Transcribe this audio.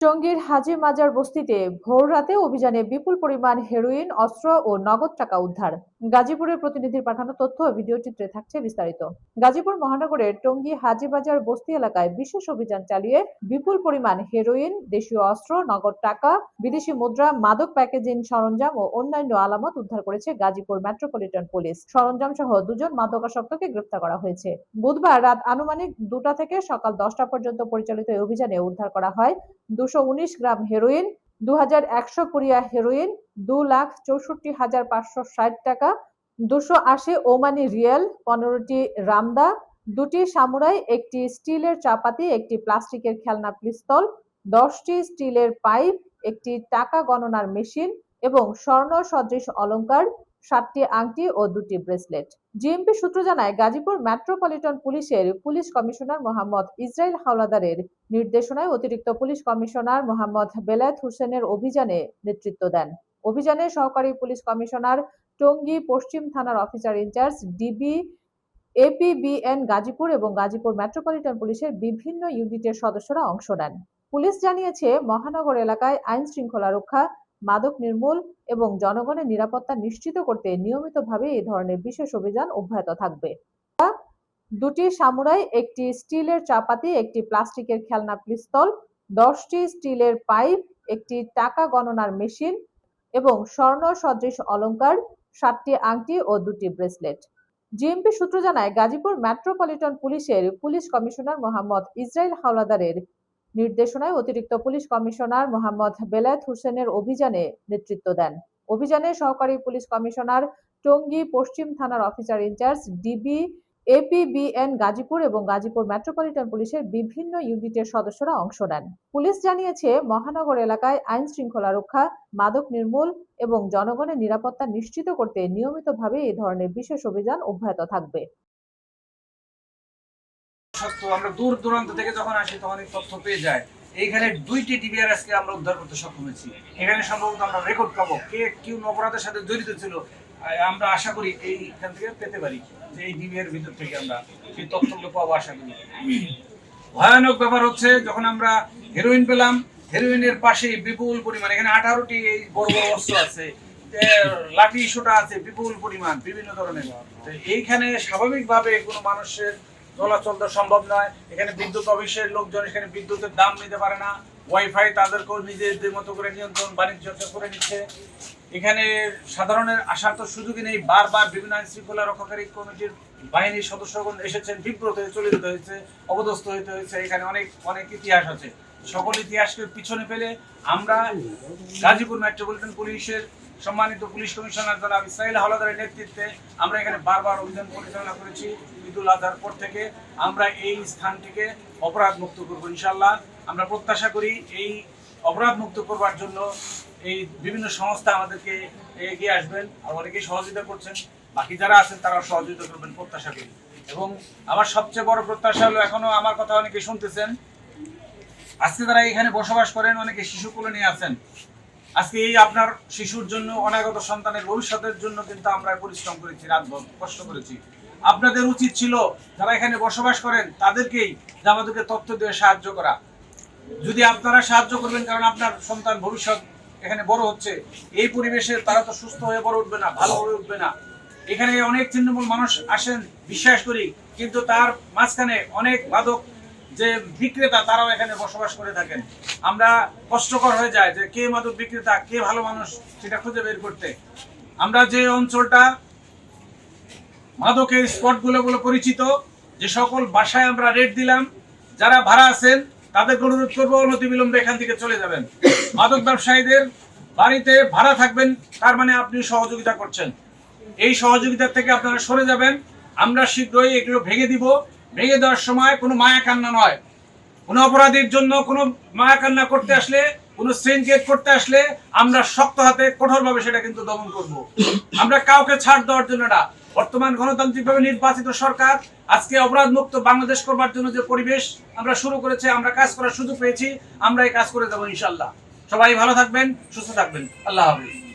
টঙ্গীর হাজী মাজার বস্তিতে ভোররাতে অভিযানে বিপুল পরিমাণ হেরোইন, অস্ত্র ও নগদ টাকা উদ্ধার। গাজীপুরের প্রতিনিধির পাঠানো তথ্য ও ভিডিও চিত্রে থাকছে বিস্তারিত। গাজীপুর মহানগরের টঙ্গী হাজী বাজার বস্তি এলাকায় বিশেষ অভিযান চালিয়ে বিপুল পরিমাণ হেরোইন, দেশীয় অস্ত্র, নগদ টাকা, বিদেশি মুদ্রা, মাদক প্যাকেজিং সরঞ্জাম ও অন্যান্য আলামত উদ্ধার করেছে গাজীপুর মেট্রোপলিটন পুলিশ। সরঞ্জাম সহ দুজন মাদকাসক্তকে গ্রেফতার করা হয়েছে। বুধবার রাত আনুমানিক 2টা থেকে সকাল 10টা পর্যন্ত পরিচালিত এই অভিযানে উদ্ধার করা হয় 219 গ্রাম হেরোইন, 2100 পুরিয়া হেরোইন, 2,64,560 টাকা, 280 ওমানি রিয়াল, 15টি রামদা, 2টি সামুরাই, একটি স্টিলের চাপাতি, একটি প্লাস্টিকের খেলনা পিস্তল, 10টি স্টিলের পাইপ, একটি টাকা গণনার মেশিন এবং স্বর্ণ সদৃশ অলংকার, 7টি আংটি ও 2টি ব্রেসলেট। জিএমপি সূত্র জানায়, গাজীপুর মেট্রোপলিটন পুলিশের পুলিশ কমিশনার মোহাম্মদ ইসরাইল হাওলাদারের নির্দেশনায় অতিরিক্ত পুলিশ কমিশনার মোহাম্মদ বেলায়েত হোসেনের অভিযানে নেতৃত্ব দেন। অভিযানে সহকারী পুলিশ কমিশনার, টঙ্গী পশ্চিম থানার officer in charge DB, APBN Gazipur এবং গাজীপুর মেট্রোপলিটন পুলিশের বিভিন্ন ইউনিটের সদস্যরা অংশ নেন। পুলিশ জানিয়েছে, মহানগর এলাকায় আইন শৃঙ্খলা রক্ষা, মাদক নির্মূল এবং জনগণের নিরাপত্তা নিশ্চিত করতে নিয়মিতভাবে এই ধরনের বিশেষ অভিযান অব্যাহত থাকবে। 2টি সামুরাই, একটি স্টিলের চাপাতি, একটি প্লাস্টিকের খেলনা পিস্তল, 10টি স্টিলের পাইপ, একটি টাকা গণনার মেশিন এবং স্বর্ণ সদৃশ অলংকার, 7টি আংটি ও 2টি ব্রেসলেট। জিএমপি সূত্র জানায়, গাজীপুর মেট্রোপলিটন পুলিশের পুলিশ কমিশনার মোহাম্মদ ইসরাইল হাওলাদারের নির্দেশনায় অতিরিক্ত পুলিশ কমিশনার মোহাম্মদ বেলায়েত হোসেনের অভিযানে নেতৃত্ব দেন। অভিযানে সহকারী পুলিশ কমিশনার, টঙ্গী পশ্চিম থানার officer in charge DB, APBN Gazipur এবং গাজীপুর মেট্রোপলিটন পুলিশের বিভিন্ন ইউনিটের সদস্যরা অংশ নেন। পুলিশ জানিয়েছে, মহানগর এলাকায় আইন শৃঙ্খলা রক্ষা, মাদক নির্মূল এবং জনগণের নিরাপত্তা নিশ্চিত করতে নিয়মিতভাবে এই ধরনের বিশেষ অভিযান অব্যাহত থাকবে। আমরা দূর দূরান্ত থেকে যখন আসি তখন এই তথ্য পেয়ে যায়। এইখানে 2টি ডিবিআর আজকে আমরা উদ্ধার করতে সক্ষম হয়েছি। এখানে সম্ভবত আমরা রেকর্ড পাবো কে কোন অপরাধের সাথে জড়িত ছিল। আমরা আশা করি এইখান থেকে পেতে পারি যে এই ডিবিআর ভিতর থেকে আমরা সেই তথ্যগুলো পাবো আশা করি। ভয়ানক ব্যাপার হচ্ছে, যখন আমরা হেরোইন পেলাম, হেরোইনের পাশে বিপুল পরিমাণ, এখানে 18টি এই বড় বড় অস্ত্র আছে, লাঠি সোটা আছে বিপুল পরিমাণ বিভিন্ন ধরনের। এইখানে স্বাভাবিকভাবে কোনো মানুষের চলাচল তো সম্ভব নয়। এখানে বিদ্যুৎ অফিসের লোকজন এখানে বিদ্যুতের দাম নিতে পারে না, ওয়াইফাই তাদেরকেও নিজেদের মতো করে নিয়ন্ত্রণ বাণিজ্য করে নিচ্ছে। এখানে সাধারণের আসার তো সুযোগই নেই। বারবার বিভিন্ন আইন শৃঙ্খলা রক্ষাকারী কমিটির বাহিনীর সদস্যগণ এসেছেন, বিব্রত হয়ে চলে যেতে হয়েছে, অপদস্থ হতে হয়েছে। এখানে অনেক অনেক ইতিহাস আছে। সকল ইতিহাসকে পিছনে ফেলে আমরা গাজীপুর মেট্রোপলিটন পুলিশের সম্মানিত পুলিশ কমিশনার জনাব ইসরাইল হাওলাদারের নেতৃত্বে আমরা এখানে বারবার অভিযান পরিচালনা করেছি। ঈদুল আজহার পর থেকে আমরা এই স্থানটিকে অপরাধ মুক্ত করবো ইনশাল্লাহ। আমরা প্রত্যাশা করি এই অপরাধ মুক্ত করবার জন্য এই বিভিন্ন সংস্থা আমাদেরকে এগিয়ে আসবেন আর অনেকেই সহযোগিতা করছেন। বাকি যারা আছেন তারা সহযোগিতা করবেন প্রত্যাশা করি। এবং আমার সবচেয়ে বড় প্রত্যাশা হলো, এখনো আমার কথা অনেকে শুনতেছেন, আজকে যারা এখানে বসবাস করেন অনেকে শিশু কোলে নিয়ে আছেন। আজকে এই আপনার শিশুর জন্য, অনাগত সন্তানের ভবিষ্যতের জন্য কিন্তু আমরা পরিশ্রম করেছি, রাতভর কষ্ট করেছি। আপনাদের উচিত ছিল যারা এখানে বসবাস করেন তাদেরকেই আমাদেরকে তথ্য দিয়ে সাহায্য করা। যদি আপনারা সাহায্য করবেন, কারণ আপনার সন্তান ভবিষ্যৎ এখানে বড় হচ্ছে, এই পরিবেশে তারা তো সুস্থ হয়ে বড় উঠবে না, ভালো হয়ে উঠবে না। এখানে অনেক ছিন্নমূল মানুষ আসেন বিশ্বাস করি, কিন্তু তার মাঝখানে অনেক মাদক যে বিক্রেতা তারাও এখানে বসবাস করে থাকেন। আমরা কষ্টকর হয়ে যায় যে কে মাদক বিক্রেতা, কে ভালো মানুষ সেটা খুঁজে বের করতে। আমরা যে অঞ্চলটা মাদকের স্পটগুলো বলে পরিচিত, যে সকল বাসায় আমরা রেড দিলাম, যারা ভাড়া আছেন তাদেরকে অনুরোধ করবো অনতিবিলম্বে এখান থেকে চলে যাবেন। মাদক ব্যবসায়ীদের বাড়িতে ভাড়া থাকবেন, তার মানে আপনি সহযোগিতা করছেন। এই সহযোগিতার থেকে আপনারা সরে যাবেন। আমরা শীঘ্রই এগুলো ভেঙে দিব। ভেঙে দেওয়ার সময় কোনো মায়া কান্না নয়। কোনো অপরাধীর জন্য কোনো মায়া কান্না করতে আসলে, কোনো শৃঙ্খেদ করতে আসলে আমরা শক্ত হাতে কঠোরভাবে সেটা কিন্তু দমন করব। আমরা কাউকে ছাড় দেওয়ার জন্য না। বর্তমান গণতান্ত্রিকভাবে নির্বাচিত সরকার আজকে অপরাধ মুক্ত বাংলাদেশ করবার জন্য যে পরিবেশ আমরা শুরু করেছে, আমরা কাজ করার সুযোগ পেয়েছি, আমরা এই কাজ করে যাবো ইনশাল্লাহ। সবাই ভালো থাকবেন, সুস্থ থাকবেন। আল্লাহ হাফেজ।